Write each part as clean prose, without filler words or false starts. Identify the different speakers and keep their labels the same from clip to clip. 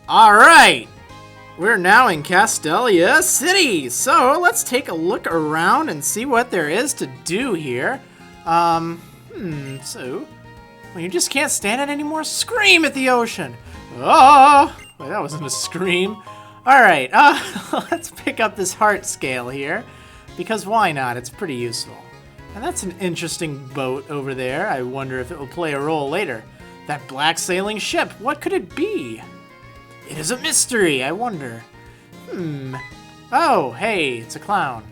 Speaker 1: Alright! We're now in Castelia City! So, let's take a look around and see what there is to do here. So... When you just can't stand it anymore, scream at the ocean! Oh! Wait, that wasn't a scream. Alright, let's pick up this heart scale here. Because why not? It's pretty useful. And that's an interesting boat over there. I wonder if it will play a role later. That black sailing ship, what could it be? It is a mystery, I wonder. Oh, hey, it's a clown.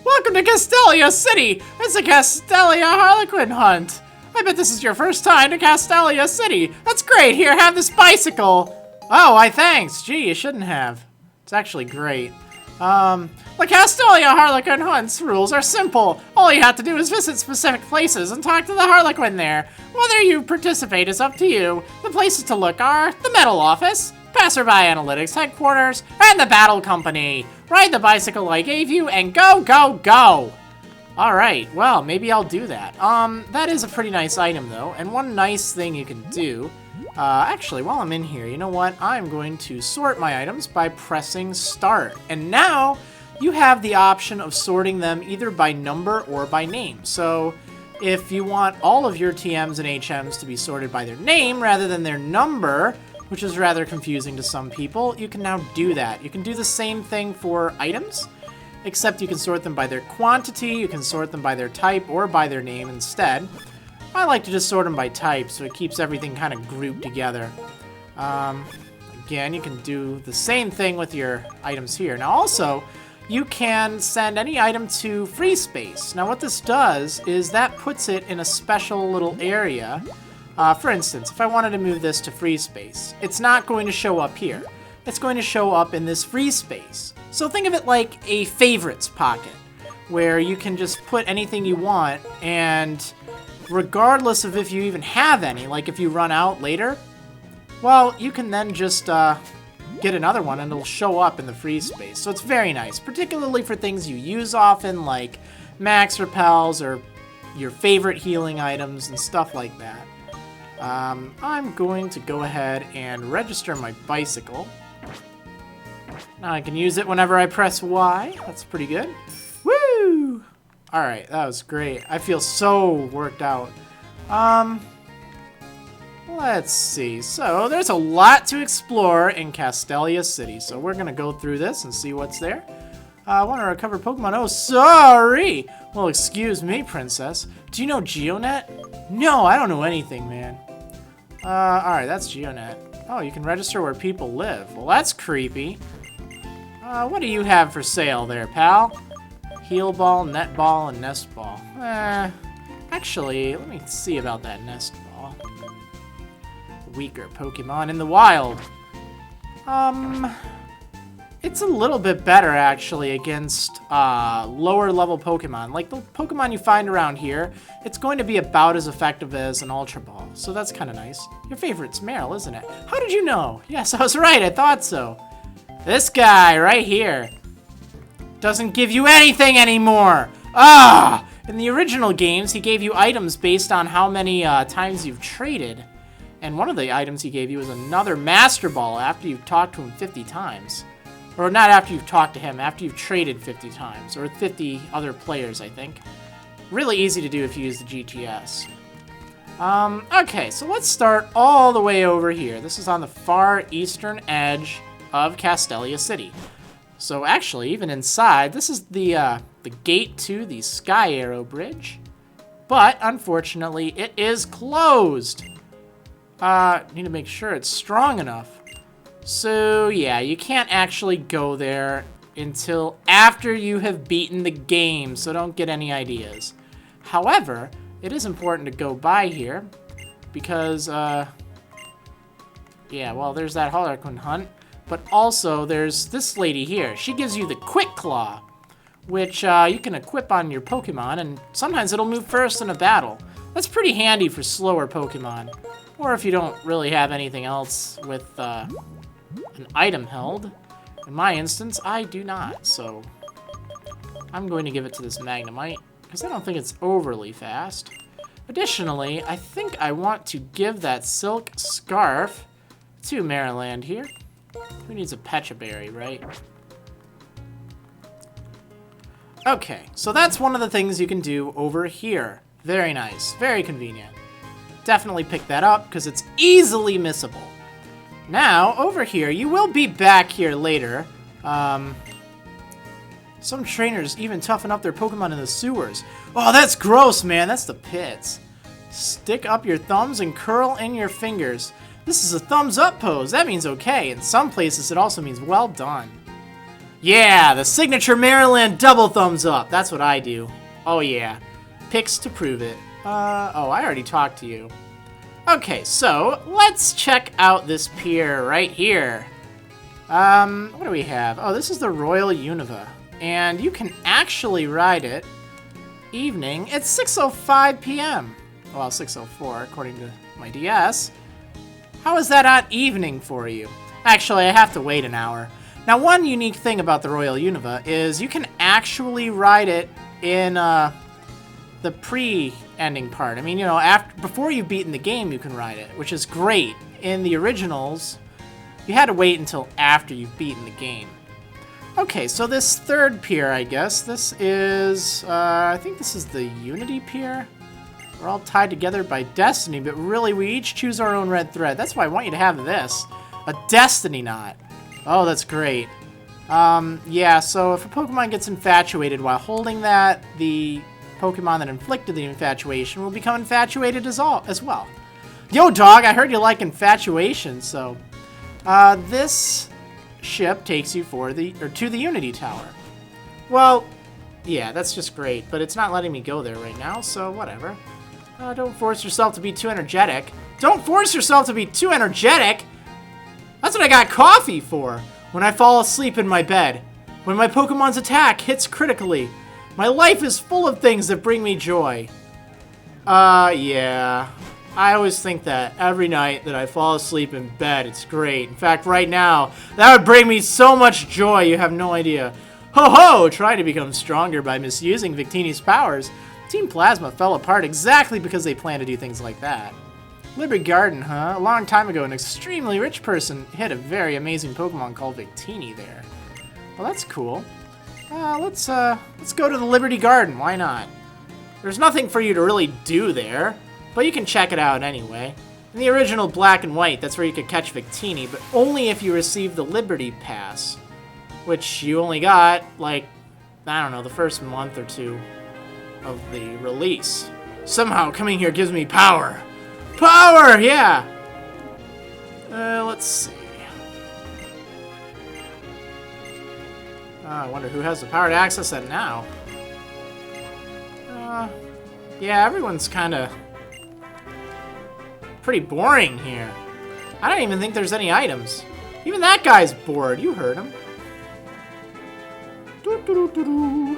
Speaker 1: Welcome to Castelia City! It's a Castelia Harlequin hunt! I bet this is your first time to Castelia City! That's great! Here, have this bicycle! Oh, why thanks! Gee, you shouldn't have. It's actually great. The Castelia Harlequin Hunt's rules are simple. All you have to do is visit specific places and talk to the Harlequin there. Whether you participate is up to you. The places to look are the Medal Office, Passerby Analytics Headquarters, and the Battle Company. Ride the bicycle I gave you and go, go, go! Alright, well, maybe I'll do that. That is a pretty nice item, though, and one nice thing you can do... actually, while I'm in here, you know what? I'm going to sort my items by pressing start. And now, you have the option of sorting them either by number or by name. So, if you want all of your TMs and HMs to be sorted by their name rather than their number, which is rather confusing to some people, you can now do that. You can do the same thing for items, except you can sort them by their quantity, you can sort them by their type, or by their name instead. I like to just sort them by type, so it keeps everything kind of grouped together. Again, you can do the same thing with your items here. Now also, you can send any item to free space. Now what this does is that puts it in a special little area. For instance, if I wanted to move this to free space, it's not going to show up here. It's going to show up in this free space. So think of it like a favorites pocket, where you can just put anything you want, and regardless of if you even have any, like if you run out later, well, you can then just get another one and it'll show up in the free space. So it's very nice, particularly for things you use often, like max repels or your favorite healing items and stuff like that. I'm going to go ahead and register my bicycle. Now I can use it whenever I press Y. That's pretty good. Woo! Alright, that was great. I feel so worked out. Let's see. So, there's a lot to explore in Castelia City. So, we're going to go through this and see what's there. I want to recover Pokemon. Oh, sorry! Well, excuse me, Princess. Do you know Geonet? No, I don't know anything, man. Alright, that's Geonet. Oh, you can register where people live. Well, that's creepy. What do you have for sale there, pal? Heal Ball, Net Ball, and Nest Ball. Actually, let me see about that Nest Ball. Weaker Pokemon in the wild. It's a little bit better, actually, against lower level Pokemon. Like the Pokemon you find around here, it's going to be about as effective as an Ultra Ball. So that's kind of nice. Your favorite's Meryl, isn't it? How did you know? Yes, I was right. I thought so. This guy right here doesn't give you anything anymore. Ah! In the original games, he gave you items based on how many times you've traded. And one of the items he gave you was another Master Ball after you've talked to him 50 times. Or not after you've talked to him, after you've traded 50 times. Or 50 other players, I think. Really easy to do if you use the GTS. Okay, so let's start all the way over here. This is on the far eastern edge of Castelia City. So actually, even inside, this is the gate to the Sky Arrow Bridge. But, unfortunately, it is closed. Need to make sure it's strong enough. So, yeah, you can't actually go there until after you have beaten the game, so don't get any ideas. However, it is important to go by here, because, yeah, well, there's that Harlequin hunt, but also there's this lady here. She gives you the Quick Claw, which you can equip on your Pokemon, and sometimes it'll move first in a battle. That's pretty handy for slower Pokemon, or if you don't really have anything else with an item held. In my instance, I do not, so I'm going to give it to this Magnemite, because I don't think it's overly fast. Additionally, I think I want to give that Silk Scarf to Marriland here. Who needs a Pecha Berry, right? Okay, so that's one of the things you can do over here. Very nice. Very convenient. Definitely pick that up, because it's easily missable. Now, over here, you will be back here later. Some trainers even toughen up their Pokemon in the sewers. Oh, that's gross, man. That's the pits. Stick up your thumbs and curl in your fingers. This is a thumbs up pose. That means okay. In some places, it also means well done. Yeah, the signature Marriland double thumbs up. That's what I do. Oh, yeah. Pics to prove it. Oh, I already talked to you. Okay, so let's check out this pier right here. What do we have? Oh, this is the Royal Unova. And you can actually ride it evening at 6:05 p.m. Well, 6:04 according to my DS. How is that not evening for you? Actually, I have to wait an hour. Now, one unique thing about the Royal Unova is you can actually ride it in the pre-ending part. I mean, you know, before you've beaten the game, you can ride it, which is great. In the originals, you had to wait until after you've beaten the game. Okay, so this third pier, I guess, this is, I think this is the Unity Pier. We're all tied together by destiny, but really we each choose our own red thread. That's why I want you to have this. A destiny knot. Oh, that's great. Yeah, so if a Pokemon gets infatuated while holding that, the Pokemon that inflicted the infatuation will become infatuated as well. Yo, dog, I heard you like infatuation, so... this ship takes you to the Unity Tower. Well, yeah, that's just great, but it's not letting me go there right now, so whatever. Don't force yourself to be too energetic. Don't force yourself to be too energetic! That's what I got coffee for! When I fall asleep in my bed. When my Pokemon's attack hits critically. My life is full of things that bring me joy. Yeah. I always think that every night that I fall asleep in bed, it's great. In fact, right now, that would bring me so much joy, you have no idea. Ho-ho! Trying to become stronger by misusing Victini's powers. Team Plasma fell apart exactly because they planned to do things like that. Liberty Garden, huh? A long time ago, an extremely rich person hit a very amazing Pokemon called Victini there. Well, that's cool. Let's go to the Liberty Garden. Why not? There's nothing for you to really do there, but you can check it out anyway. In the original Black and White, that's where you could catch Victini, but only if you received the Liberty Pass, which you only got, like, I don't know, the first month or two of the release. Somehow coming here gives me power. Power, yeah! Let's see. I wonder who has the power to access that now. Yeah, everyone's kind of pretty boring here. I don't even think there's any items. Even that guy's bored. You heard him.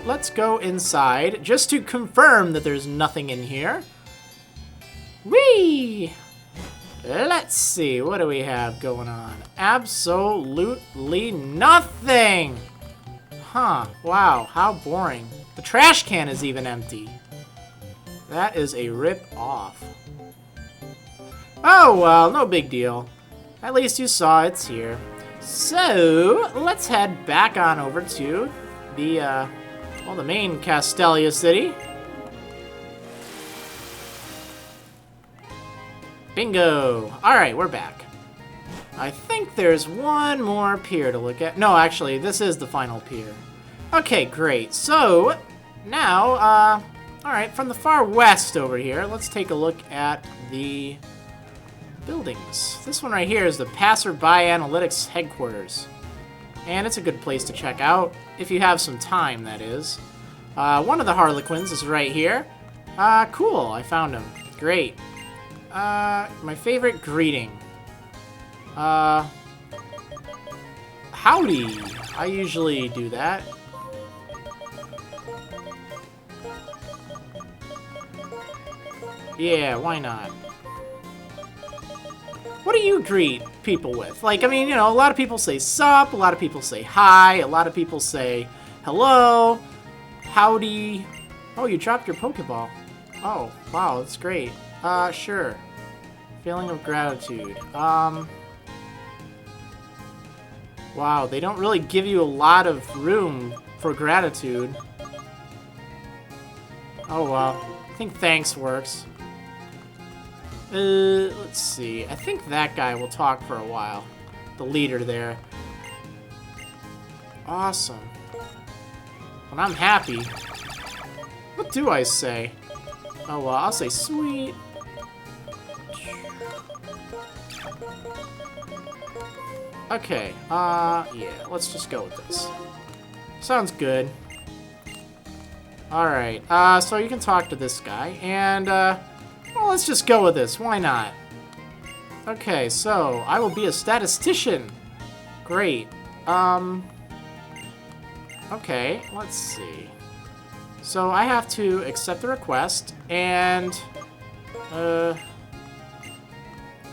Speaker 1: Let's go inside just to confirm that there's nothing in here. Whee! Let's see. What do we have going on? Absolutely nothing! Huh. Wow. How boring. The trash can is even empty. That is a rip-off. Oh, well, no big deal. At least you saw it's here. So, let's head back on over to the, well, the main Castelia City. Bingo! Alright, we're back. I think there's one more pier to look at. No, actually, this is the final pier. Okay, great. So, now, alright, from the far west over here, let's take a look at the buildings. This one right here is the Passerby Analytics headquarters. And it's a good place to check out, if you have some time, that is. One of the Harlequins is right here. Cool, I found him. Great. My favorite greeting. Howdy. I usually do that. Yeah, why not? What do you greet people with? Like, I mean, you know, a lot of people say sup, a lot of people say hi, a lot of people say hello, howdy. Oh, you dropped your Pokeball. Oh, wow, that's great. Sure. Feeling of gratitude. Wow, they don't really give you a lot of room for gratitude. Oh well, I think thanks works. Let's see. I think that guy will talk for a while. The leader there. Awesome. When I'm happy, what do I say? Oh well, I'll say sweet. Okay, yeah, let's just go with this. Sounds good. Alright, so you can talk to this guy, and, well, let's just go with this. Why not? Okay, so, I will be a statistician. Great. Okay, let's see. So, I have to accept the request, and,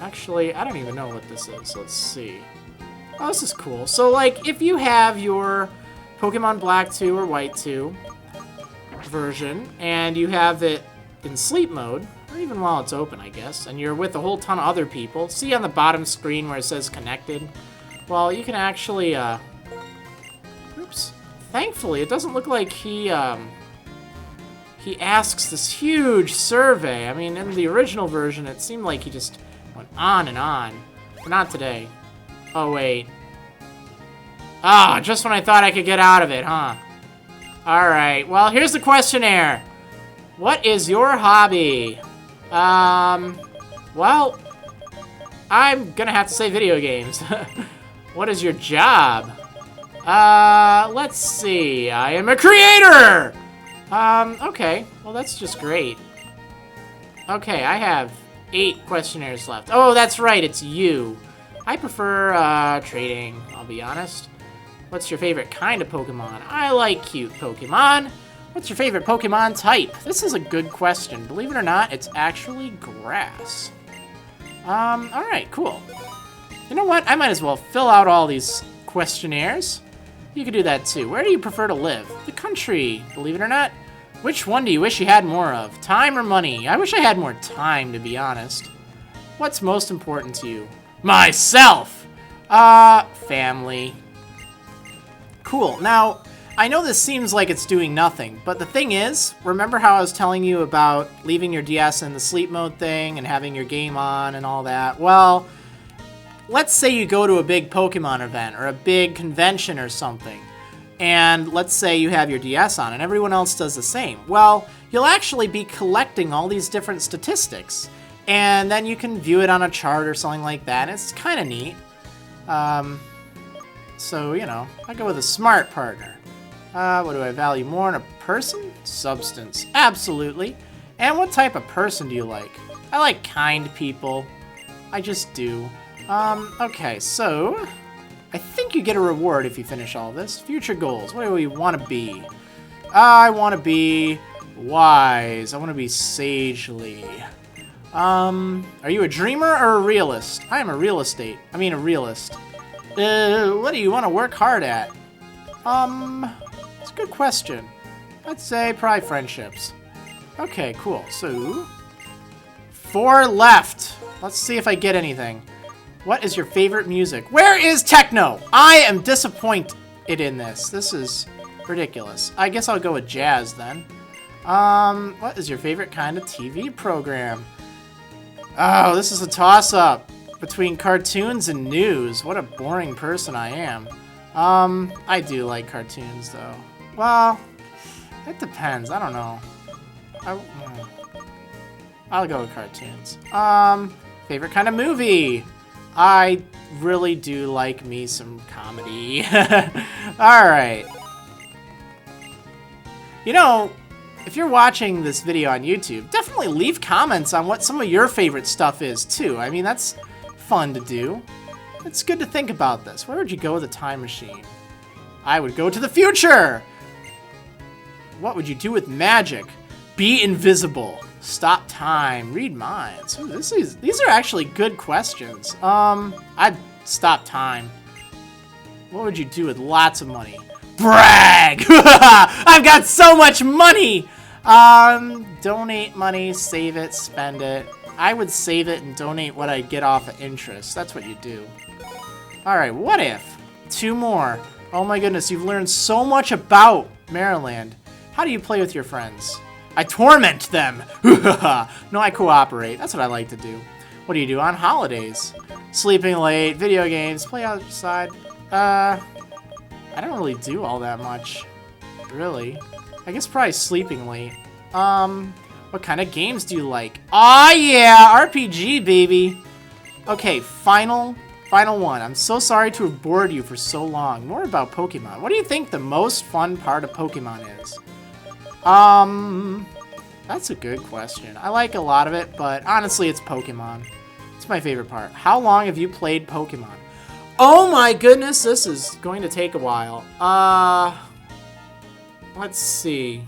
Speaker 1: actually, I don't even know what this is. Let's see. Oh, this is cool. So, like, if you have your Pokemon Black 2 or White 2 version, and you have it in sleep mode, or even while it's open, I guess, and you're with a whole ton of other people, see on the bottom screen where it says connected? Well, you can actually, oops. Thankfully, it doesn't look like he asks this huge survey. I mean, in the original version, it seemed like he just went on and on. But not today. Oh, wait. Ah, just when I thought I could get out of it, huh? Alright, well, here's the questionnaire. What is your hobby? Well, I'm gonna have to say video games. What is your job? Let's see. I am a creator! Okay. Well, that's just great. Okay, I have 8 questionnaires left. Oh, that's right, it's you. I prefer, trading, I'll be honest. What's your favorite kind of Pokemon? I like cute Pokemon. What's your favorite Pokemon type? This is a good question. Believe it or not, it's actually grass. Alright, cool. You know what? I might as well fill out all these questionnaires. You could do that too. Where do you prefer to live? The country, believe it or not. Which one do you wish you had more of? Time or money? I wish I had more time, to be honest. What's most important to you? Myself! Family. Cool. Now, I know this seems like it's doing nothing, but the thing is, remember how I was telling you about leaving your DS in the sleep mode thing and having your game on and all that? Well, let's say you go to a big Pokemon event or a big convention or something, and let's say you have your DS on and everyone else does the same. Well, you'll actually be collecting all these different statistics, and then you can view it on a chart or something like that. It's kind of neat. So, you know, I go with a smart partner. What do I value more in a person? Substance. Absolutely. And what type of person do you like? I like kind people. I just do. Okay, so I think you get a reward if you finish all this. Future goals. What do we want to be? I want to be wise. I want to be sagely. Are you a dreamer or a realist? I am a realist. What do you want to work hard at? It's a good question. I'd say probably friendships. Okay, cool. So, 4 left. Let's see if I get anything. What is your favorite music? Where is techno? I am disappointed in this. This is ridiculous. I guess I'll go with jazz then. What is your favorite kind of TV program? Oh, this is a toss-up between cartoons and news. What a boring person I am. I do like cartoons, though. Well, it depends. I don't know. I'll go with cartoons. Favorite kind of movie? I really do like me some comedy. Alright. You know, if you're watching this video on YouTube, definitely leave comments on what some of your favorite stuff is, too. I mean, that's fun to do. It's good to think about this. Where would you go with a time machine? I would go to the future! What would you do with magic? Be invisible. Stop time. Read minds. Ooh, these are actually good questions. I'd stop time. What would you do with lots of money? Brag! I've got so much money! Donate money, save it, spend it. I would save it and donate what I get off of interest. That's what you do. Alright, what if? 2 more. Oh my goodness, you've learned so much about Marriland. How do you play with your friends? I torment them. No, I cooperate. That's what I like to do. What do you do on holidays? Sleeping late, video games, play outside. I don't really do all that much. Really. I guess probably sleeping late. What kind of games do you like? Aw, yeah, RPG, baby. Okay, final one. I'm so sorry to have bored you for so long. More about Pokemon. What do you think the most fun part of Pokemon is? That's a good question. I like a lot of it, but honestly, it's Pokemon. It's my favorite part. How long have you played Pokemon? Oh my goodness, this is going to take a while. Let's see.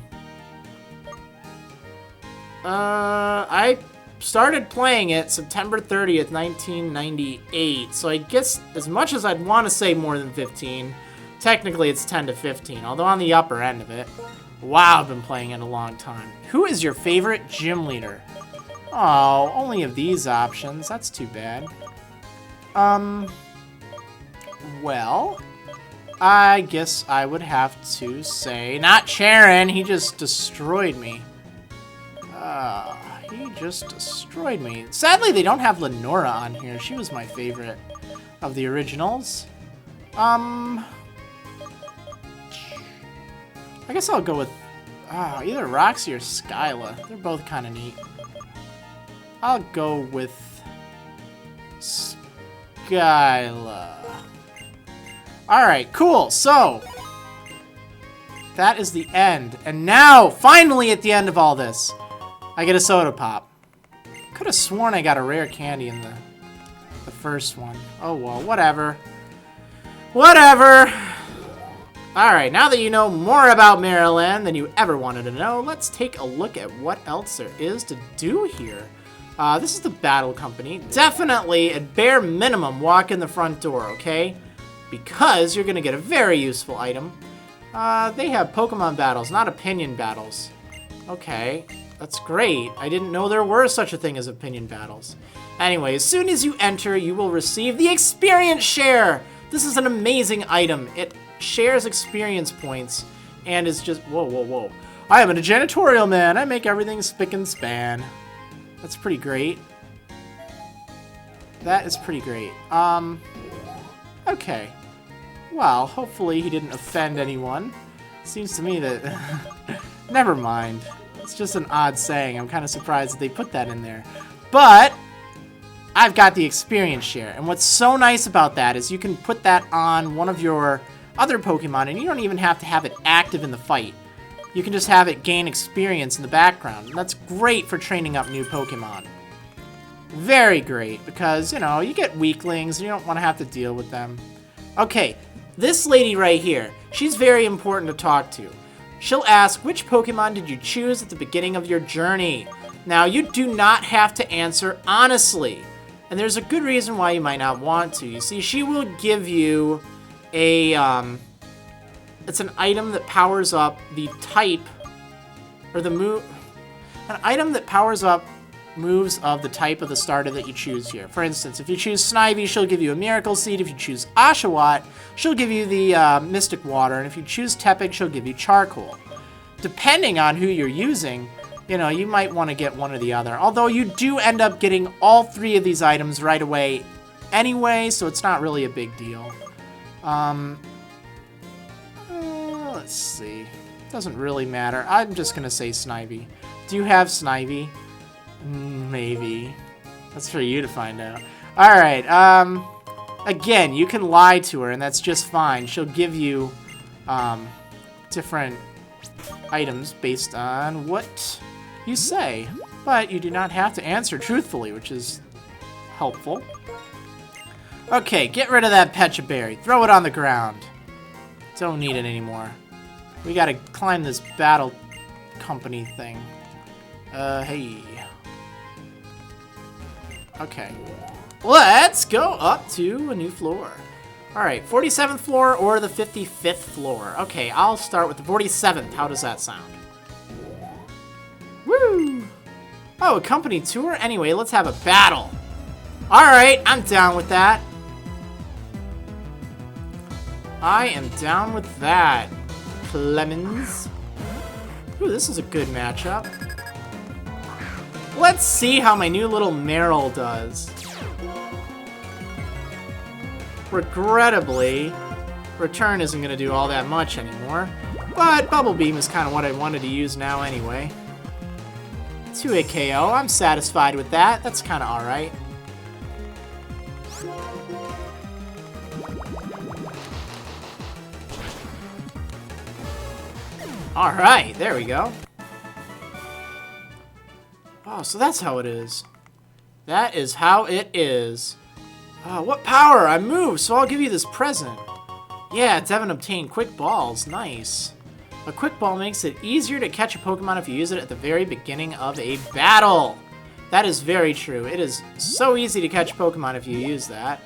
Speaker 1: I started playing it September 30th, 1998. So I guess as much as I'd want to say more than 15, technically it's 10 to 15, although on the upper end of it. Wow, I've been playing it a long time. Who is your favorite gym leader? Oh, only of these options. That's too bad. Well, I guess I would have to say, not Charon, he just destroyed me. He just destroyed me. Sadly, they don't have Lenora on here. She was my favorite of the originals. I guess I'll go with either Roxy or Skyla. They're both kind of neat. I'll go with Skyla. Alright, cool. So, that is the end. And now, finally at the end of all this, I get a soda pop. Could have sworn I got a rare candy in the first one. Oh, well, whatever. Whatever. Alright, now that you know more about Marriland than you ever wanted to know, let's take a look at what else there is to do here. This is the Battle Company. Definitely, at bare minimum, walk in the front door, okay? Because you're going to get a very useful item. They have Pokemon battles, not opinion battles. Okay, that's great. I didn't know there were such a thing as opinion battles. Anyway, as soon as you enter, you will receive the Experience Share. This is an amazing item. It shares experience points and is just... Whoa, whoa, whoa. I am a janitorial man. I make everything spick and span. That's pretty great. That is pretty great. Okay. Well, hopefully he didn't offend anyone. Seems to me that... Never mind. It's just an odd saying. I'm kind of surprised that they put that in there. But I've got the Experience Share. And what's so nice about that is you can put that on one of your other Pokemon, and you don't even have to have it active in the fight. You can just have it gain experience in the background. And that's great for training up new Pokemon. Very great, because, you know, you get weaklings, and you don't want to have to deal with them. Okay, this lady right here, she's very important to talk to. She'll ask, which Pokemon did you choose at the beginning of your journey? Now, you do not have to answer honestly. And there's a good reason why you might not want to. You see, she will give you a, it's an item that powers up the type, or the move, an item that powers up moves of the type of the starter that you choose here. For instance, if you choose Snivy, she'll give you a Miracle Seed. If you choose Oshawott, she'll give you the Mystic Water. And if you choose Tepig, she'll give you Charcoal. Depending on who you're using, you know, you might want to get one or the other. Although you do end up getting all 3 of these items right away anyway, so it's not really a big deal. Let's see. Doesn't really matter. I'm just going to say Snivy. Do you have Snivy? Maybe. That's for you to find out. Alright, again, you can lie to her, and that's just fine. She'll give you, different items based on what you say. But you do not have to answer truthfully, which is helpful. Okay, get rid of that Pecha Berry. Throw it on the ground. Don't need it anymore. We gotta climb this Battle Company thing. Hey. Okay. Let's go up to a new floor. Alright, 47th floor or the 55th floor. Okay, I'll start with the 47th. How does that sound? Woo! Oh, a company tour? Anyway, let's have a battle. Alright, I'm down with that. I am down with that. Clemens. Ooh, this is a good matchup. Let's see how my new little Meryl does. Regrettably, Return isn't going to do all that much anymore, but Bubble Beam is kind of what I wanted to use now anyway. 2-hit KO, I'm satisfied with that. That's kind of alright. Alright, there we go. Oh, so that's how it is. That is how it is. What power? I moved, so I'll give you this present. Yeah, Devin obtained Quick Balls. Nice. A Quick Ball makes it easier to catch a Pokemon if you use it at the very beginning of a battle. That is very true. It is so easy to catch Pokemon if you use that.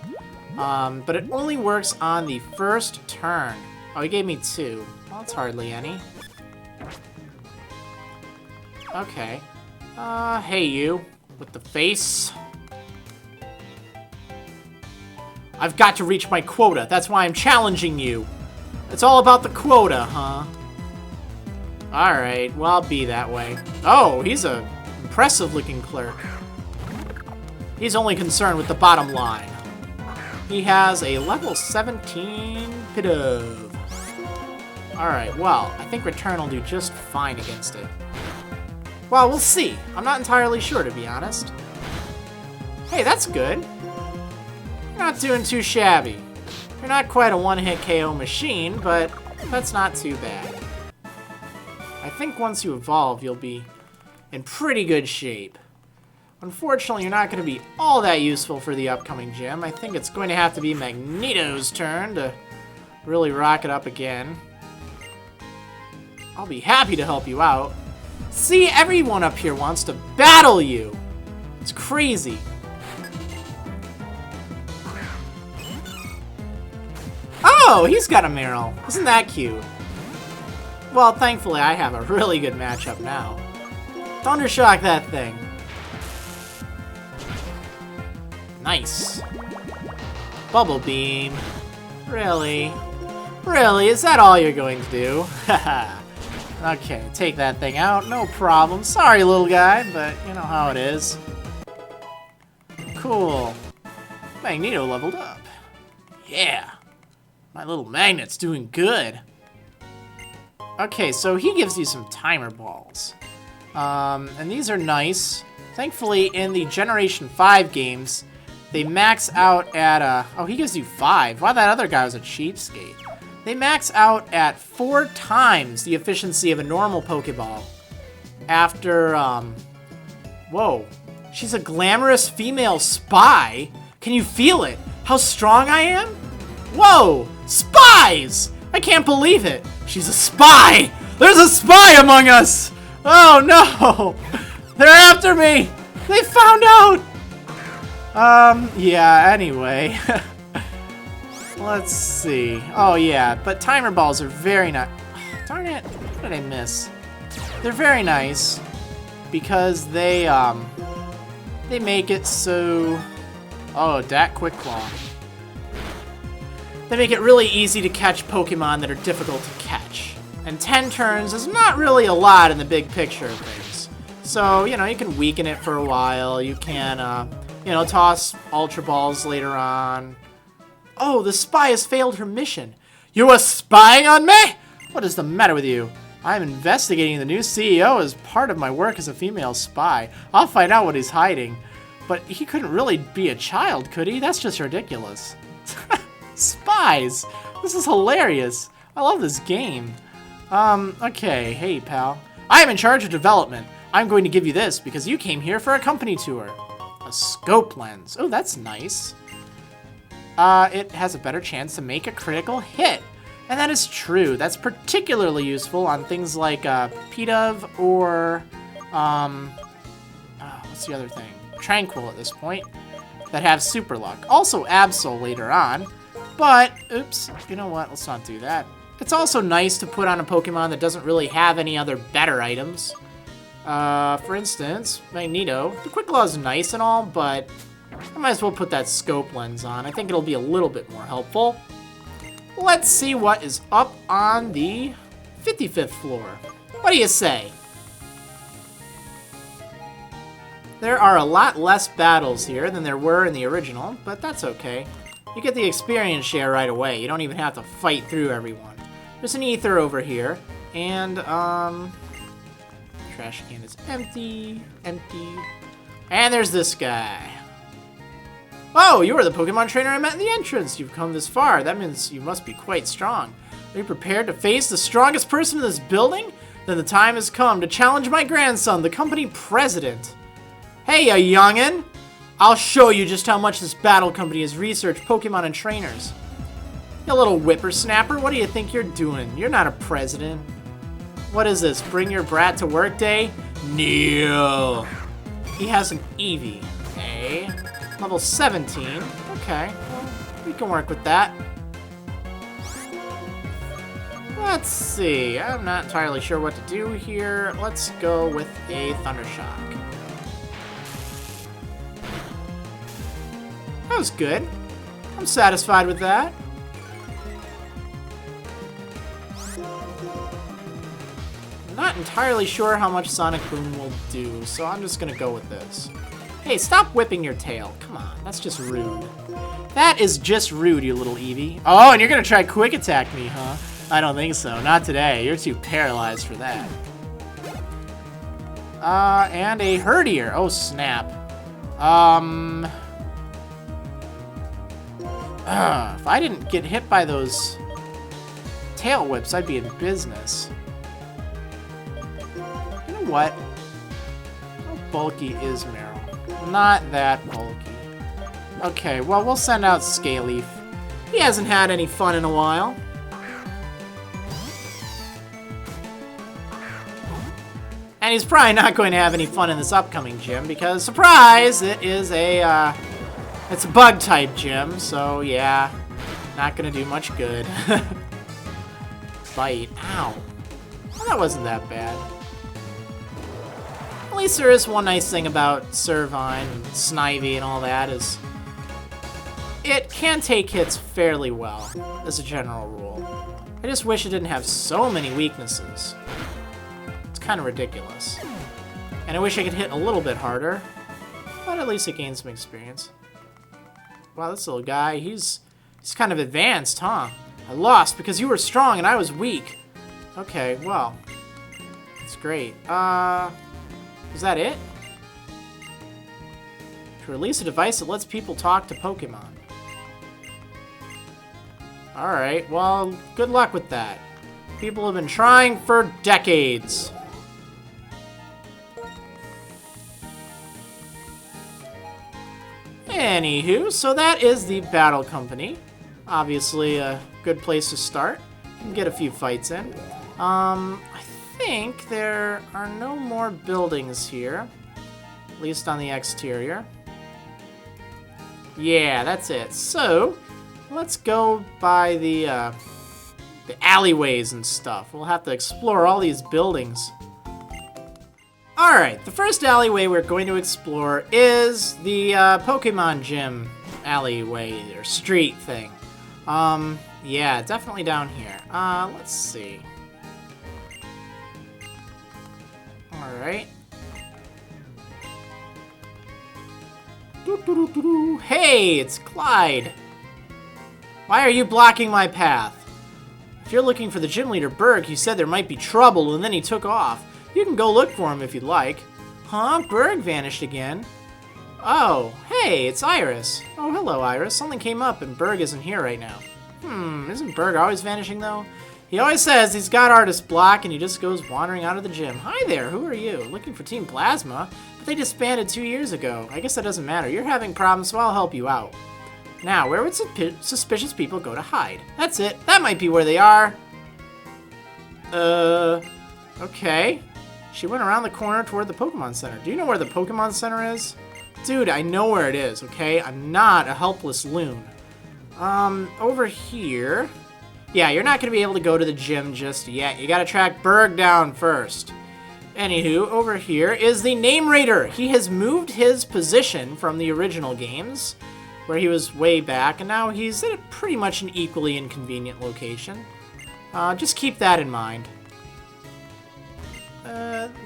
Speaker 1: But it only works on the first turn. Oh, he gave me 2. Well, that's hardly any. Okay. Hey you. With the face. I've got to reach my quota. That's why I'm challenging you. It's all about the quota, huh? Alright, well, I'll be that way. Oh, he's a impressive-looking clerk. He's only concerned with the bottom line. He has a level 17 Pidove. Alright, well, I think Return will do just fine against it. Well, we'll see. I'm not entirely sure, to be honest. Hey, that's good. You're not doing too shabby. You're not quite a one-hit KO machine, but that's not too bad. I think once you evolve, you'll be in pretty good shape. Unfortunately, you're not going to be all that useful for the upcoming gym. I think it's going to have to be Magneto's turn to really rock it up again. I'll be happy to help you out. See, everyone up here wants to battle you. It's crazy. Oh, he's got a Meryl. Isn't that cute? Well, thankfully, I have a really good matchup now. Thundershock that thing. Nice. Bubble Beam. Really? Really? Is that all you're going to do? Haha. Okay, take that thing out. No problem. Sorry, little guy, but you know how it is. Cool. Magneto leveled up. Yeah. My little magnet's doing good. Okay, so he gives you some timer balls. And these are nice. Thankfully, in the Generation 5 games, they max out at, oh, he gives you 5. Wow, that other guy was a cheapskate. They max out at 4 times the efficiency of a normal Pokeball. After, whoa. She's a glamorous female spy? Can you feel it? How strong I am? Whoa! Spies! I can't believe it! She's a spy! There's a spy among us! Oh no! They're after me! They found out! Yeah, anyway. Let's see. Oh yeah, but timer balls are very nice. Darn it, what did I miss? They're very nice because they make it so... Oh, that Quick Claw. They make it really easy to catch Pokemon that are difficult to catch. And 10 turns is not really a lot in the big picture of things. So, you know, you can weaken it for a while. You can, you know, toss Ultra Balls later on. Oh, the spy has failed her mission. You were spying on me? What is the matter with you? I'm investigating the new CEO as part of my work as a female spy. I'll find out what he's hiding. But he couldn't really be a child, could he? That's just ridiculous. Spies! This is hilarious. I love this game. Okay. Hey, pal. I am in charge of development. I'm going to give you this because you came here for a company tour. A scope lens. Oh, that's nice. It has a better chance to make a critical hit. And that is true. That's particularly useful on things like, Pidove or, what's the other thing? Tranquil at this point. That have Super Luck. Also Absol later on. But, oops, you know what? Let's not do that. It's also nice to put on a Pokemon that doesn't really have any other better items. For instance, Magneto. The Quick Claw is nice and all, but I might as well put that Scope Lens on. I think it'll be a little bit more helpful. let's see what is up on the 55th floor. What do you say? There are a lot less battles here than there were in the original, but that's okay. You get the experience share right away. You don't even have to fight through everyone. There's an ether over here, and, trash can is empty, empty. And there's this guy. Oh, you are the Pokemon trainer I met in the entrance. You've come this far. That means you must be quite strong. Are you prepared to face the strongest person in this building? Then the time has come to challenge my grandson, the company president. Hey, ya youngin'! I'll show you just how much this battle company has researched Pokemon and trainers. You little whippersnapper, what do you think you're doing? You're not a president. What is this, bring your brat to work day? No. He has an Eevee. Okay. Level 17. Okay, well, we can work with that. Let's see. I'm not entirely sure what to do here. Let's go with a Thundershock. That was good. I'm satisfied with that. Not entirely sure how much Sonic Boom will do, so I'm just gonna go with this. Hey, stop whipping your tail. Come on, that's just rude. That is just rude, you little Eevee. Oh, and you're gonna try Quick Attack me, huh? I don't think so. Not today. You're too paralyzed for that. And a Herdier. Oh, snap. If I didn't get hit by those tail whips, I'd be in business. You know what? How bulky is Meryl? Not that bulky. Okay, well, we'll send out Scaleaf. He hasn't had any fun in a while. And he's probably not going to have any fun in this upcoming gym because, surprise, it is a, it's a bug-type gym, so yeah, not gonna do much good. Bite. Ow. Well, that wasn't that bad. At least there is one nice thing about Servine and Snivy and all that is it can take hits fairly well, as a general rule. I just wish it didn't have so many weaknesses. It's kind of ridiculous. And I wish I could hit a little bit harder, but at least it gains some experience. Wow, this little guy, he's kind of advanced, huh? I lost because you were strong and I was weak. Okay, well, that's great. Is that it? To release a device that lets people talk to Pokemon. Alright, well, good luck with that. People have been trying for decades. Anywho, so that is the Battle Company. Obviously a good place to start. You can get a few fights in. I think there are no more buildings here. At least on the exterior. Yeah, that's it. So, let's go by the alleyways and stuff. We'll have to explore all these buildings. Alright, the first alleyway we're going to explore is the Pokemon Gym alleyway, or street thing. Yeah, definitely down here. Let's see. Alright. Hey, it's Clyde! Why are you blocking my path? If you're looking for the gym leader, Berg, he said there might be trouble and then he took off. You can go look for him if you'd like. Huh? Berg vanished again? Oh, hey, it's Iris. Oh, hello, Iris. Something came up and Berg isn't here right now. Isn't Berg always vanishing, though? He always says he's got artist block and he just goes wandering out of the gym. Hi there, who are you? Looking for Team Plasma? But they disbanded 2 years ago. I guess that doesn't matter. You're having problems, so I'll help you out. Now, where would suspicious people go to hide? That's it. That might be where they are. Okay. She went around the corner toward the Pokemon Center. Do you know where the Pokemon Center is? Dude, I know where it is, okay? I'm not a helpless loon. Over here... Yeah, you're not going to be able to go to the gym just yet. You got to track Berg down first. Anywho, over here is the Name Rater. He has moved his position from the original games. where he was way back, and now he's at pretty much an equally inconvenient location. Just keep that in mind.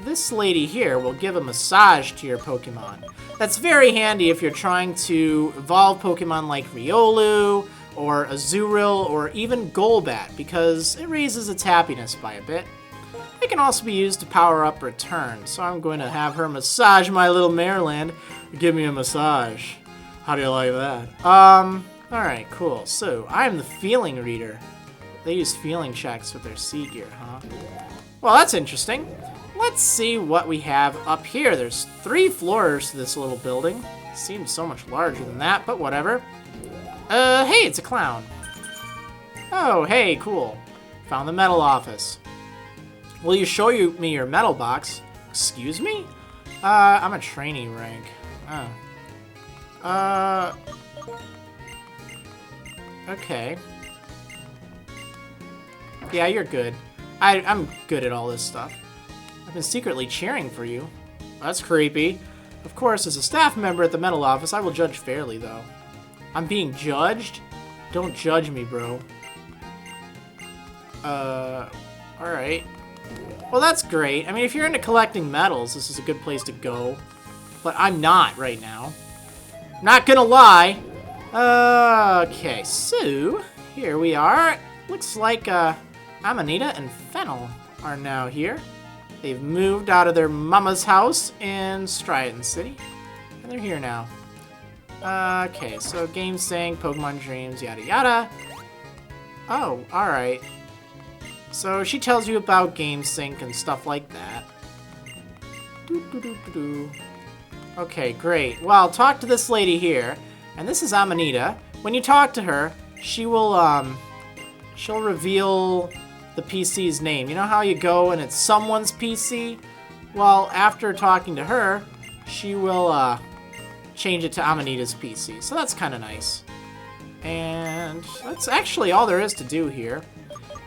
Speaker 1: This lady here will give a massage to your Pokemon. That's very handy if you're trying to evolve Pokemon like Riolu, or Azurill, or even Golbat, because it raises its happiness by a bit. It can also be used to power up Return, so I'm going to have her massage my little Marriland. Give me a massage. How do you like that? Alright, cool. So, I'm the feeling reader. They use feeling checks with their sea gear, huh? Well, that's interesting. Let's see what we have up here. There's 3 floors to this little building. Seems so much larger than that, but whatever. Hey, it's a clown. Oh, hey, cool. Found the medal office. Will you show me your medal box? Excuse me? I'm a trainee rank. Oh. Okay. Yeah, you're good. I'm good at all this stuff. I've been secretly cheering for you. That's creepy. Of course, as a staff member at the medal office, I will judge fairly, though. I'm being judged? Don't judge me, bro. Alright. Well, that's great. I mean, if you're into collecting medals, this is a good place to go. But I'm not right now. Not gonna lie. Okay, so here we are. Looks like Amanita and Fennel are now here. They've moved out of their mama's house in Stratton City, and they're here now. Okay, so Game Sync, Pokemon Dreams, yada yada. Oh, alright. So she tells you about Game Sync and stuff like that. Okay, great. Well, talk to this lady here, and this is Amanita. When you talk to her, she will, she'll reveal the PC's name. You know how you go and it's someone's PC? Well, after talking to her, she will, change it to Amanita's PC. So that's kind of nice. And that's actually all there is to do here.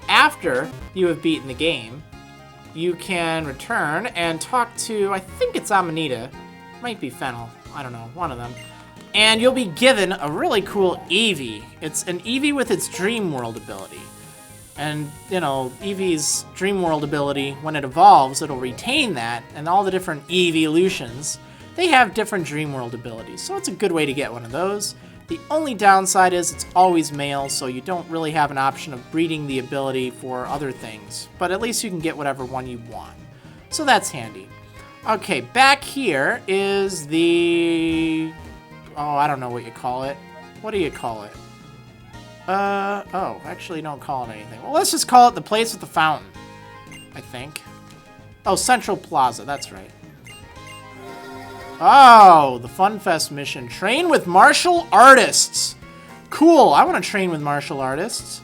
Speaker 1: After you have beaten the game, you can return and talk to, I think it's Amanita. Might be Fennel. I don't know. One of them. And you'll be given a really cool Eevee. It's an Eevee with its Dream World ability. And, you know, Eevee's Dream World ability, when it evolves, it'll retain that. And all the different Eeveelutions, they have different Dream World abilities. So it's a good way to get one of those. The only downside is it's always male, so you don't really have an option of breeding the ability for other things. But at least you can get whatever one you want. So that's handy. Okay, back here is the... Oh, I don't know what you call it. What do you call it? Oh, actually don't call it anything. Well, let's just call it the place with the fountain, I think. Oh, Central Plaza, that's right. Oh, the Fun Fest mission. Train with martial artists. Cool, I want to train with martial artists.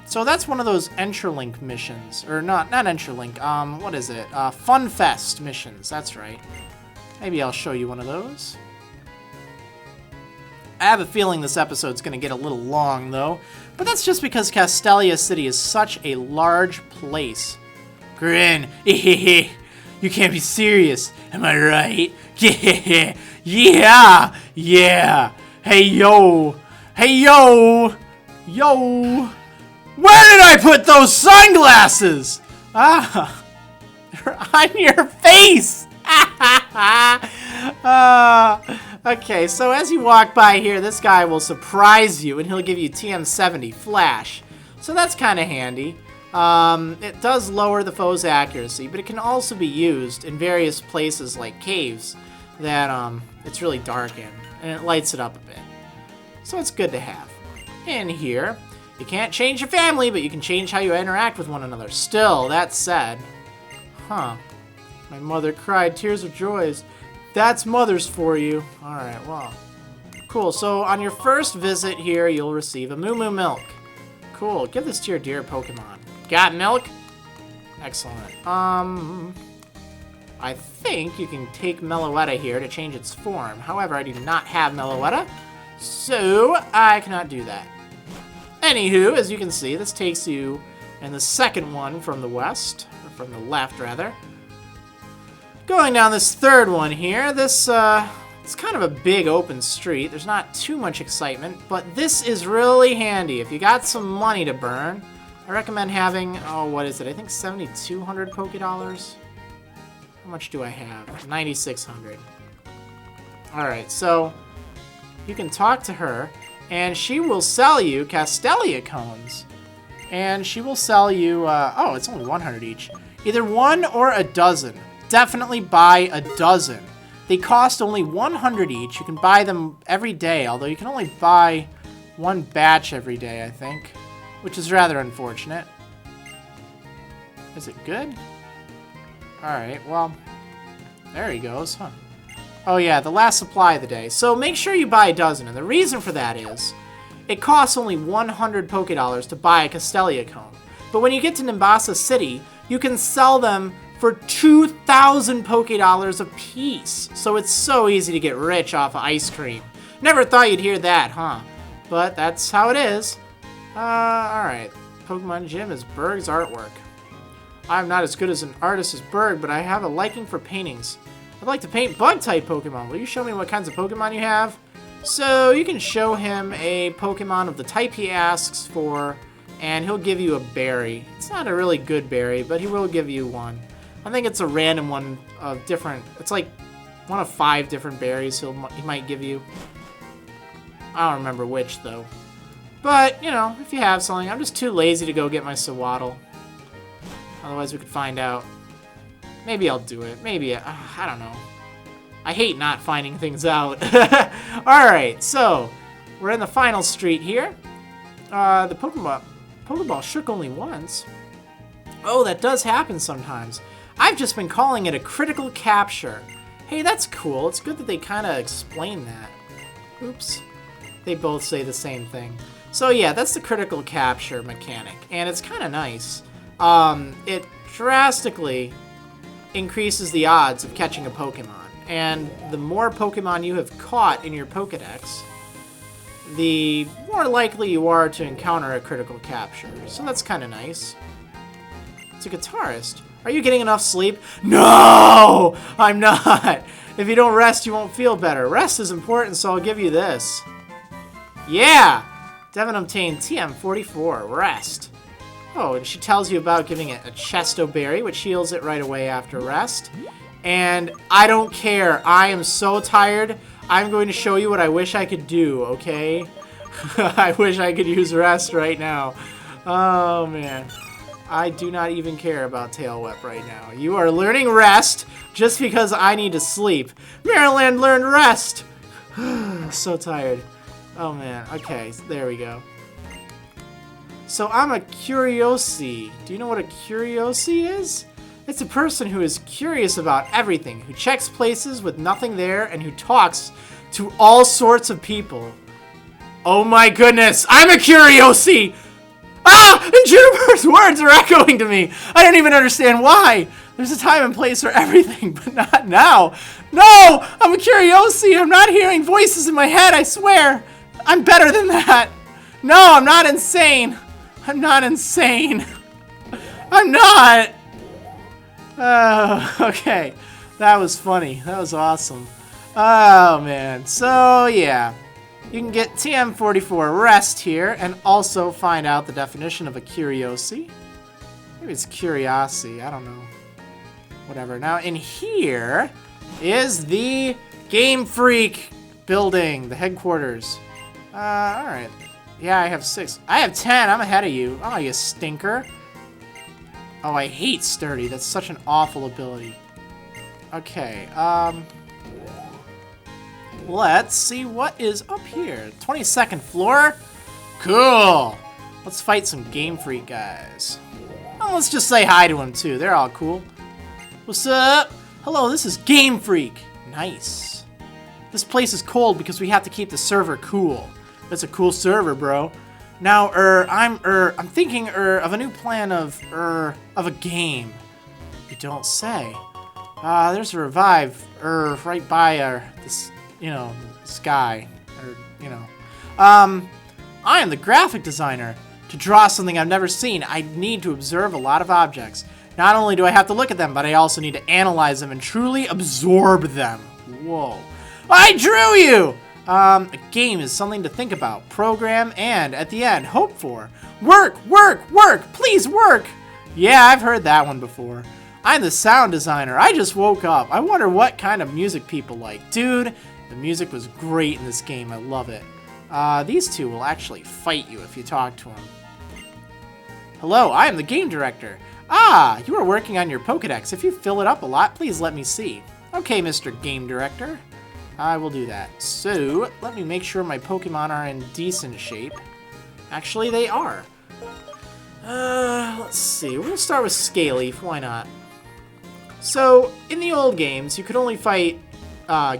Speaker 1: So that's one of those Entralink missions. Or not Entralink, what is it? Fun Fest missions, that's right. Maybe I'll show you one of those. I have a feeling this episode's going to get a little long, though. But that's just because Castelia City is such a large place. Grin. You can't be serious. Am I right? Yeah. Yeah. Yeah. Hey, yo. Hey, yo. Yo. Where did I put those sunglasses? Ah. They're on your face. Okay, so as you walk by here, this guy will surprise you, and he'll give you TM70 Flash. So that's kind of handy. It does lower the foe's accuracy, but it can also be used in various places like caves that it's really dark in, and it lights it up a bit. So it's good to have. In here, you can't change your family, but you can change how you interact with one another. Still, that said, huh. My mother cried tears of joys. That's mothers for you. Alright, well. Cool, so on your first visit here, you'll receive a Moo Moo Milk. Cool, give this to your dear Pokemon. Got milk? Excellent. I think you can take Meloetta here to change its form. However, I do not have Meloetta, so I cannot do that. Anywho, as you can see, this takes you in the second one from the west, or from the left, rather. Going down this third one here, this It's kind of a big open street. There's not too much excitement, but this is really handy. If you got some money to burn, I recommend having, oh, what is it? I think 7,200 Poke Dollars. How much do I have? 9,600. Alright, so you can talk to her, and she will sell you Castelia cones. And she will sell you, oh, it's only 100 each. Either one or a dozen. Definitely buy a dozen. They cost only 100 each. You can buy them every day, although you can only buy one batch every day, I think. Which is rather unfortunate. Is it good? Alright, well, there he goes, huh? Oh yeah, the last supply of the day. So make sure you buy a dozen, and the reason for that is it costs only 100 Poke Dollars to buy a Castelia cone. But when you get to Nimbasa City, you can sell them for 2,000 Poke Dollars a piece. So it's so easy to get rich off of ice cream. Never thought you'd hear that, huh? But that's how it is. Alright. Pokemon Gym is Berg's artwork. I'm not as good as an artist as Berg, but I have a liking for paintings. I'd like to paint bug-type Pokemon. Will you show me what kinds of Pokemon you have? So you can show him a Pokemon of the type he asks for, and he'll give you a berry. It's not a really good berry, but he will give you one. I think it's a random one of different... It's like one of 5 different berries he might give you. I don't remember which, though. But, you know, if you have something, I'm just too lazy to go get my Sawaddle. Otherwise, we could find out. Maybe I'll do it. Maybe, I don't know. I hate not finding things out. Alright, so, we're in the final street here. The Pokeball shook only once. Oh, that does happen sometimes. I've just been calling it a critical capture. Hey, that's cool. It's good that they kind of explain that. Oops. They both say the same thing. So yeah, that's the critical capture mechanic, and it's kind of nice. It drastically increases the odds of catching a Pokemon, and the more Pokemon you have caught in your Pokedex, the more likely you are to encounter a critical capture. So that's kind of nice. It's a guitarist. Are you getting enough sleep? No! I'm not! If you don't rest, you won't feel better. Rest is important, so I'll give you this. Yeah! Devin obtained TM44, rest. Oh, and she tells you about giving it a Chesto Berry, which heals it right away after rest. And I don't care. I am so tired. I'm going to show you what I wish I could do, okay? I wish I could use rest right now. Oh, man. I do not even care about Tail Whip right now. You are learning rest just because I need to sleep. Marriland learned rest! So tired. Oh man, okay, there we go. So I'm a Curiosi. Do you know what a Curiosi is? It's a person who is curious about everything, who checks places with nothing there, and who talks to all sorts of people. Oh my goodness, I'm a Curiosi! Ah! And Juniper's words are echoing to me! I don't even understand why! There's a time and place for everything, but not now! No! I'm a Curiosi! I'm not hearing voices in my head, I swear! I'm better than that! No, I'm not insane! I'm not insane! I'm not! Oh, okay. That was funny. That was awesome. Oh, man. So, yeah. You can get TM44 rest here and also find out the definition of a Curiosi. Maybe it's Curiosity. I don't know. Whatever. Now, in here is the Game Freak building, the headquarters. Alright. Yeah, I have 6. I have 10. I'm ahead of you. Oh, you stinker. Oh, I hate Sturdy. That's such an awful ability. Okay, let's see what is up here. 22nd floor? Cool! Let's fight some Game Freak guys. Oh, let's just say hi to them, too. They're all cool. What's up? Hello, this is Game Freak. Nice. This place is cold because we have to keep the server cool. That's a cool server, bro. Now, I'm thinking, of a new plan of a game. You don't say. There's a revive, right by, this, you know, sky, I am the graphic designer. To draw something I've never seen, I need to observe a lot of objects. Not only do I have to look at them, but I also need to analyze them and truly absorb them. Whoa. I drew you! A game is something to think about, program, and, at the end, hope for. Work, work, work! Please work! Yeah, I've heard that one before. I'm the sound designer. I just woke up. I wonder what kind of music people like. Dude, the music was great in this game. I love it. These two will actually fight you if you talk to them. Hello, I am the game director. Ah, you are working on your Pokédex. If you fill it up a lot, please let me see. Okay, Mr. Game Director. I will do that. So, let me make sure my Pokemon are in decent shape. Actually, they are. Let's see. We're going to start with Scalyf. Why not? So, in the old games, you could only fight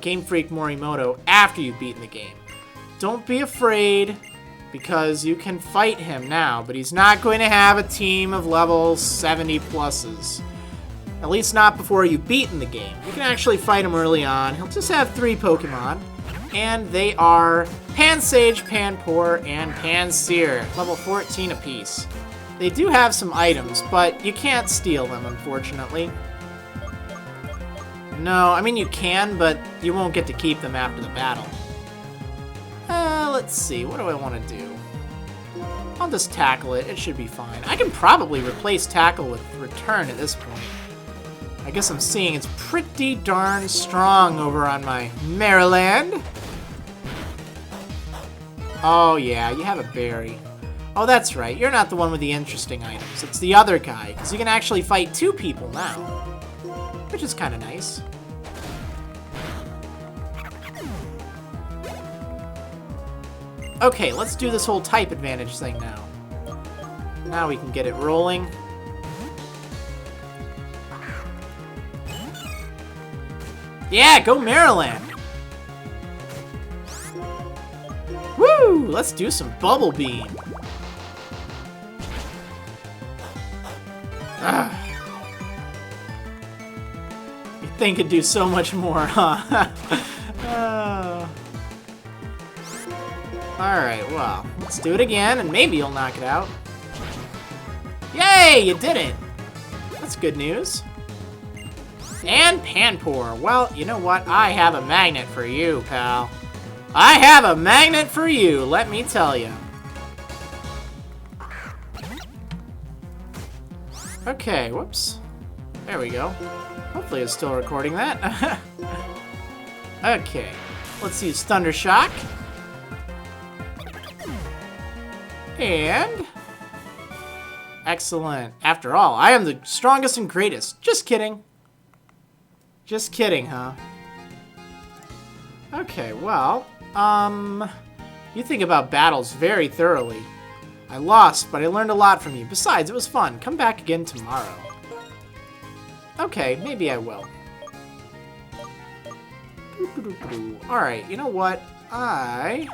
Speaker 1: Game Freak Morimoto after you've beaten the game. Don't be afraid, because you can fight him now, but he's not going to have a team of level 70 pluses. At least not before you've beaten the game. You can actually fight him early on. He'll just have 3 Pokemon, and they are Pansage, Panpour, and Pansear, level 14 apiece. They do have some items, but you can't steal them, unfortunately. No, I mean you can, but you won't get to keep them after the battle. Let's see, what do I want to do? I'll just tackle it, it should be fine. I can probably replace tackle with return at this point. I guess I'm seeing it's pretty darn strong over on my Marriland. Oh yeah, you have a berry. Oh, that's right, you're not the one with the interesting items. It's the other guy, because you can actually fight 2 people now. Which is kind of nice. Okay, let's do this whole type advantage thing now. Now we can get it rolling. Yeah, go Marriland! Woo! Let's do some Bubble Beam. You think it'd do so much more, huh? Alright, well, let's do it again, and maybe you'll knock it out. Yay! You did it! That's good news. And Panpour. Well, you know what? I have a magnet for you, pal. I have a magnet for you, let me tell you. Okay, whoops. There we go. Hopefully it's still recording that. Okay, let's use Thunder Shock. And... excellent. After all, I am the strongest and greatest. Just kidding. Just kidding, huh? Okay, well, you think about battles very thoroughly. I lost, but I learned a lot from you. Besides, it was fun. Come back again tomorrow. Okay, maybe I will. Alright, you know what? I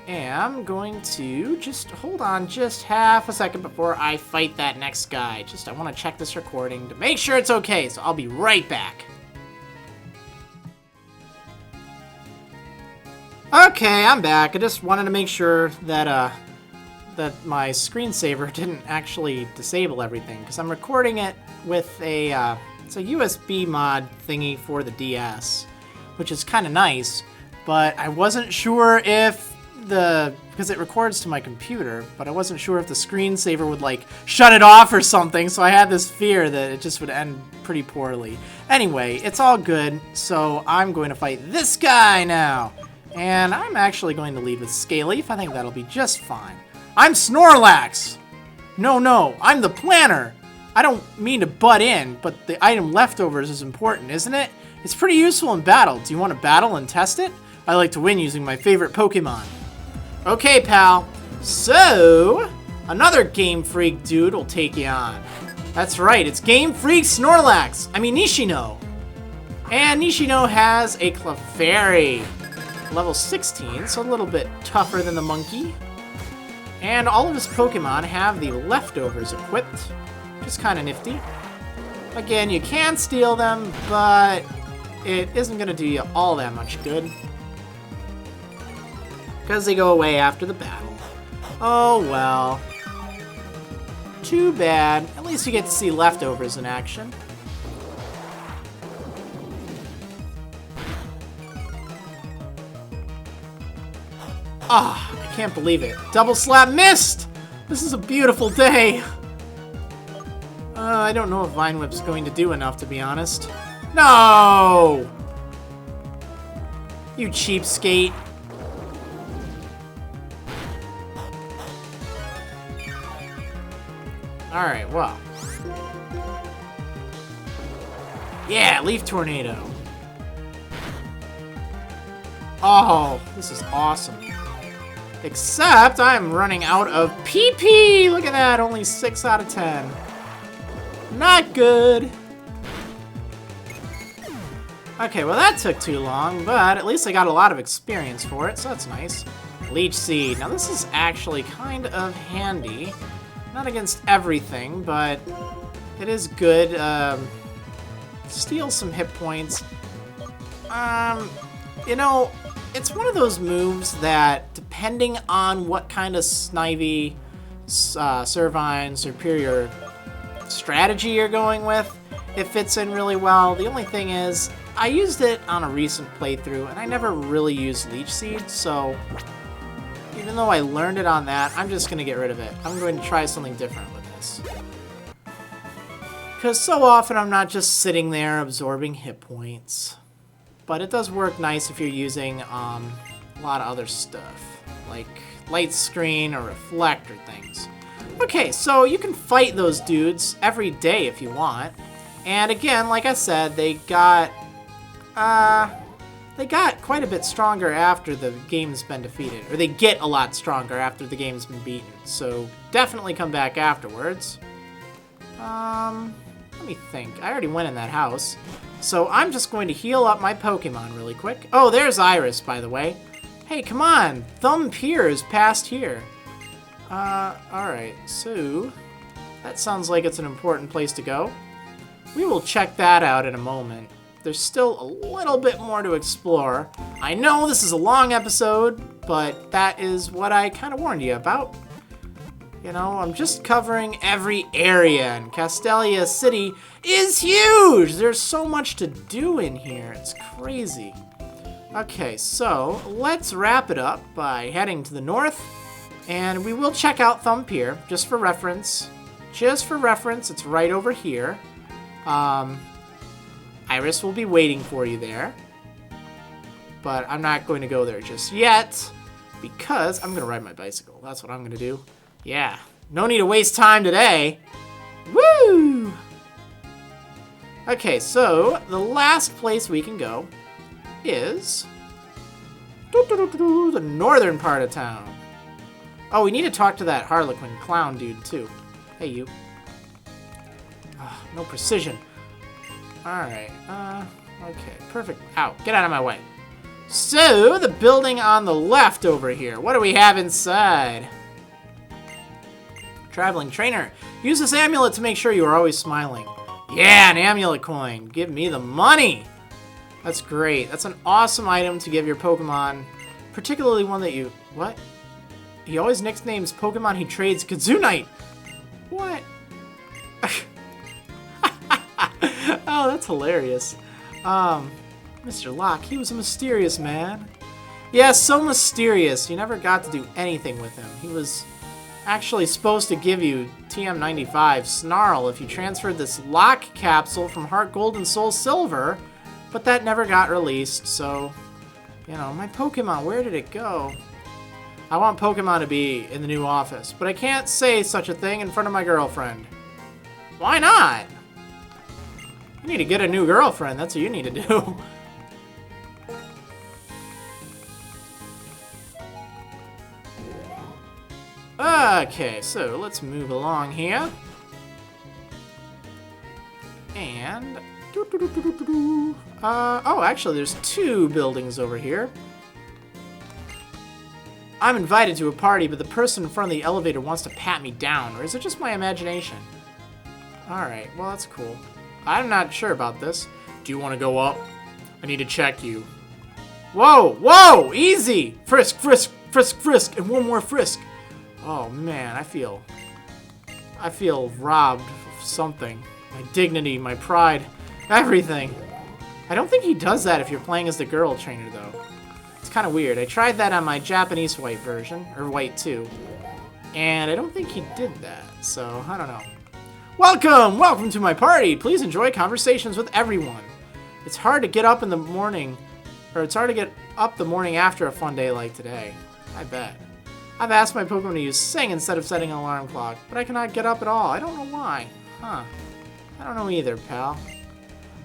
Speaker 1: am going to just hold on just half a second before I fight that next guy. I want to check this recording to make sure it's okay, so I'll be right back. Okay, I'm back. I just wanted to make sure that that my screensaver didn't actually disable everything, because I'm recording it with a it's a USB mod thingy for the DS, which is kind of nice, but I wasn't sure if because it records to my computer, but I wasn't sure if the screensaver would like shut it off or something, so I had this fear that it just would end pretty poorly. Anyway, it's all good, so I'm going to fight this guy now. And I'm actually going to lead with Scalyf. I think that'll be just fine. I'm Snorlax! No, I'm the planner! I don't mean to butt in, but the item leftovers is important, isn't it? It's pretty useful in battle. Do you want to battle and test it? I like to win using my favorite Pokemon. Okay, pal. So, another Game Freak dude will take you on. That's right, it's Game Freak Snorlax. I mean Nishino. And Nishino has a Clefairy. Level 16, so a little bit tougher than the monkey. And all of his Pokemon have the leftovers equipped, which is kind of nifty. Again, you can steal them, but it isn't going to do you all that much good, because they go away after the battle. Oh well. Too bad. At least you get to see leftovers in action. Ah, oh, I can't believe it. Double slap missed! This is a beautiful day. I don't know if Vine Whip's going to do enough, to be honest. No! You cheapskate. Alright, well. Yeah, Leaf Tornado. Oh, this is awesome. Except I'm running out of PP! Look at that, only 6 out of 10. Not good. Okay, well that took too long, but at least I got a lot of experience for it, so that's nice. Leech Seed. Now this is actually kind of handy. Not against everything, but it is good. Steal some hit points. You know, it's one of those moves that, depending on what kind of Snivy, Servine, Superior strategy you're going with, it fits in really well. The only thing is, I used it on a recent playthrough, and I never really used Leech Seed, so even though I learned it on that, I'm just going to get rid of it. I'm going to try something different with this. Because so often I'm not just sitting there absorbing hit points. But it does work nice if you're using a lot of other stuff, like Light Screen or Reflect or things. Okay, so you can fight those dudes every day if you want. And again, like I said, they got quite a bit stronger after the game's been defeated. Or they get a lot stronger after the game's been beaten. So definitely come back afterwards. Let me think. I already went in that house. So I'm just going to heal up my Pokemon really quick. Oh, there's Iris, by the way. Hey, come on. Piers passed here. Alright. So, that sounds like it's an important place to go. We will check that out in a moment. There's still a little bit more to explore. I know this is a long episode, but that is what I kind of warned you about. You know, I'm just covering every area, and Castelia City is huge! There's so much to do in here, it's crazy. Okay, so let's wrap it up by heading to the north, and we will check out Pier, just for reference. Just for reference, it's right over here. Iris will be waiting for you there, but I'm not going to go there just yet, because I'm going to ride my bicycle. That's what I'm going to do. Yeah, no need to waste time today. Woo! Okay, so the last place we can go is the northern part of town. Oh, we need to talk to that Harlequin clown dude, too. Hey, you. No precision. Alright, okay, perfect. Ow, get out of my way. So, the building on the left over here. What do we have inside? Traveling trainer. Use this amulet to make sure you are always smiling. Yeah, an amulet coin. Give me the money. That's great. That's an awesome item to give your Pokemon. Particularly one that you... What? He always nicknames Pokemon he trades Kazunite. What? Oh, that's hilarious. Mr. Locke, he was a mysterious man. Yeah, so mysterious. You never got to do anything with him. He was actually supposed to give you TM95 Snarl if you transferred this lock capsule from Heart Gold and Soul Silver, but that never got released, so, you know, my Pokemon, where did it go? I want Pokemon to be in the new office, but I can't say such a thing in front of my girlfriend. Why not? You need to get a new girlfriend, that's what you need to do. Okay, so let's move along here. And... oh, actually, there's 2 buildings over here. I'm invited to a party, but the person in front of the elevator wants to pat me down, or is it just my imagination? Alright, well, that's cool. I'm not sure about this. Do you want to go up? I need to check you. Whoa, whoa, easy! Frisk, frisk, frisk, frisk, and one more frisk. Oh man, I feel robbed of something. My dignity, my pride, everything. I don't think he does that if you're playing as the girl trainer though. It's kind of weird. I tried that on my Japanese white version, or white 2, and I don't think he did that, so I don't know. Welcome! Welcome to my party! Please enjoy conversations with everyone. It's hard to get up in the morning, or it's hard to get up the morning after a fun day like today. I bet. I've asked my Pokemon to use Sing instead of setting an alarm clock, but I cannot get up at all. I don't know why. Huh. I don't know either, pal.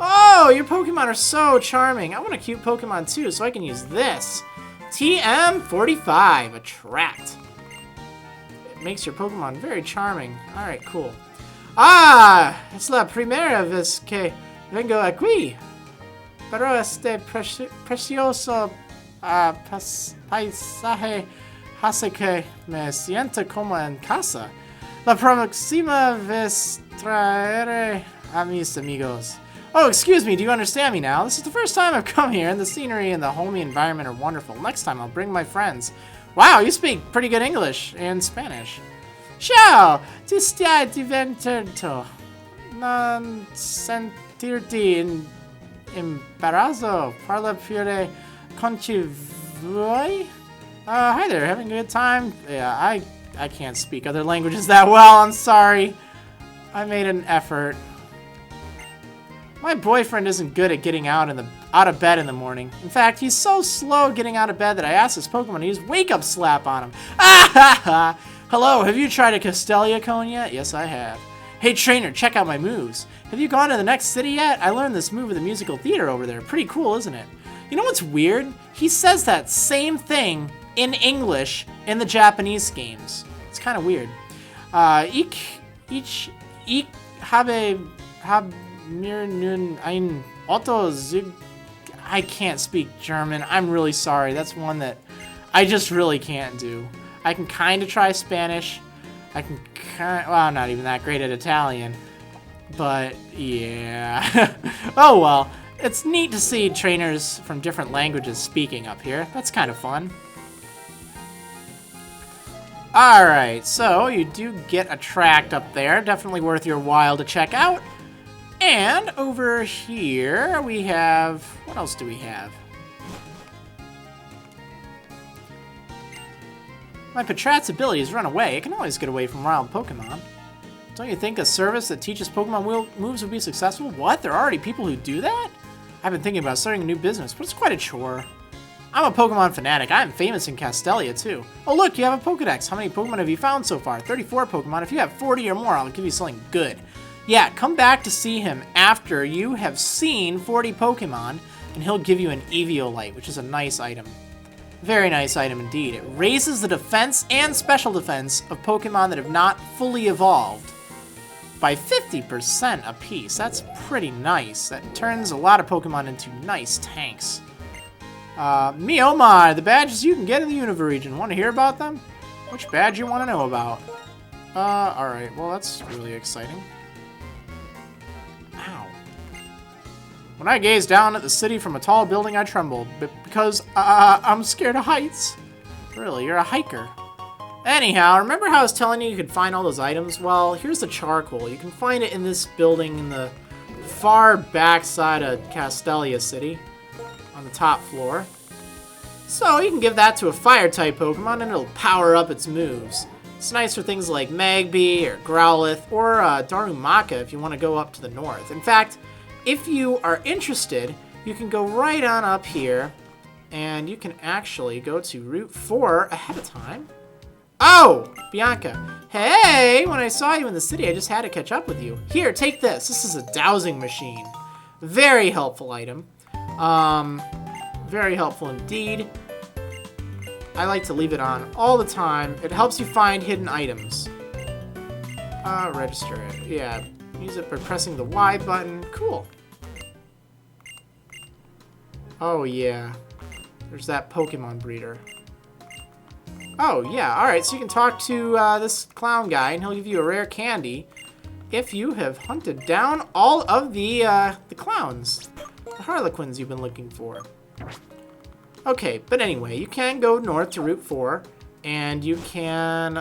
Speaker 1: Oh, your Pokemon are so charming. I want a cute Pokemon too, so I can use this. TM45, Attract. It makes your Pokemon very charming. Alright, cool. Ah, es la primera vez que vengo aquí. Pero este precioso paisaje hace que me sienta como en casa. La próxima vez traeré a mis amigos. Oh, excuse me, do you understand me now? This is the first time I've come here, and the scenery and the homey environment are wonderful. Next time I'll bring my friends. Wow, you speak pretty good English and Spanish. Ciao, ti stai divertendo. Non sentirti imbarazzo. Parla pure con chi vuoi? Hi there, having a good time? Yeah, I can't speak other languages that well, I'm sorry. I made an effort. My boyfriend isn't good at getting out of bed in the morning. In fact, he's so slow getting out of bed that I asked his Pokemon to use Wake Up Slap on him. Ah ha ha! Hello, have you tried a Castelia cone yet? Yes, I have. Hey trainer, check out my moves. Have you gone to the next city yet? I learned this move at the musical theater over there. Pretty cool, isn't it? You know what's weird? He says that same thing in English in the Japanese games. It's kind of weird. Ich habe mir nun ein Auto Zug. I can't speak German. I'm really sorry. That's one that I just really can't do. I can kind of try Spanish. I can well, I'm not even that great at Italian. But yeah. Oh well. It's neat to see trainers from different languages speaking up here. That's kind of fun. Alright, so you do get a tract up there. Definitely worth your while to check out. And over here we have... What else do we have? My Patrat's ability has run away. It can always get away from wild Pokemon. Don't you think a service that teaches Pokemon moves would be successful? What? There are already people who do that? I've been thinking about starting a new business, but it's quite a chore. I'm a Pokemon fanatic. I'm famous in Castelia, too. Oh, look, you have a Pokedex. How many Pokemon have you found so far? 34 Pokemon. If you have 40 or more, I'll give you something good. Yeah, come back to see him after you have seen 40 Pokemon, and he'll give you an Eviolite, which is a nice item. Very nice item indeed. It raises the defense and special defense of Pokemon that have not fully evolved by 50% apiece. That's pretty nice. That turns a lot of Pokemon into nice tanks. Me oh my, the badges you can get in the Unova region. Want to hear about them? Which badge you want to know about? Alright, well that's really exciting. Ow. When I gazed down at the city from a tall building, I trembled, because I'm scared of heights. Really, you're a hiker. Anyhow, remember how I was telling you could find all those items? Well, here's the charcoal. You can find it in this building in the far back side of Castelia City, on the top floor. So you can give that to a fire-type Pokemon and it'll power up its moves. It's nice for things like Magby or Growlithe or Darumaka if you want to go up to the north. In fact, if you are interested, you can go right on up here and you can actually go to Route 4 ahead of time. Oh, Bianca. Hey, when I saw you in the city, I just had to catch up with you. Here, take this. This is a dowsing machine. Very helpful item. Very helpful indeed. I like to leave it on all the time. It helps you find hidden items. Register it. Yeah, use it by pressing the Y button. Cool. Oh yeah, there's that Pokemon breeder. Oh yeah, alright, so you can talk to this clown guy and he'll give you a rare candy if you have hunted down all of the clowns. The Harlequins you've been looking for. Okay, but anyway, you can go north to Route 4, and you can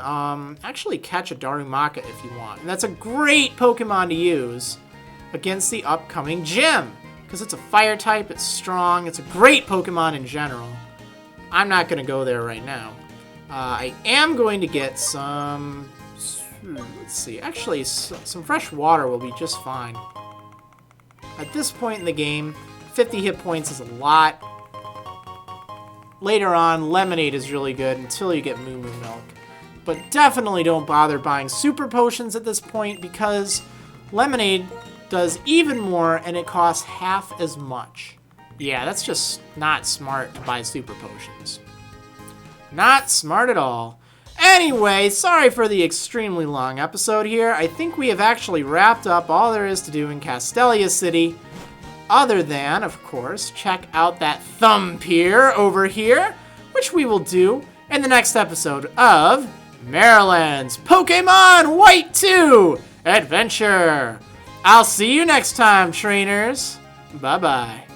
Speaker 1: actually catch a Darumaka if you want. And that's a great Pokemon to use against the upcoming gym, because it's a fire type, it's strong, it's a great Pokemon in general. I'm not going to go there right now. I am going to get some... Let's see. Actually, some fresh water will be just fine. At this point in the game, 50 hit points is a lot. Later on, lemonade is really good until you get Moo Moo Milk. But definitely don't bother buying super potions at this point because lemonade does even more and it costs half as much. Yeah, that's just not smart to buy super potions. Not smart at all. Anyway, sorry for the extremely long episode here. I think we have actually wrapped up all there is to do in Castelia City. Other than, of course, check out that thumb pier over here, which we will do in the next episode of Marriland's Pokemon White 2 Adventure. I'll see you next time, trainers. Bye-bye.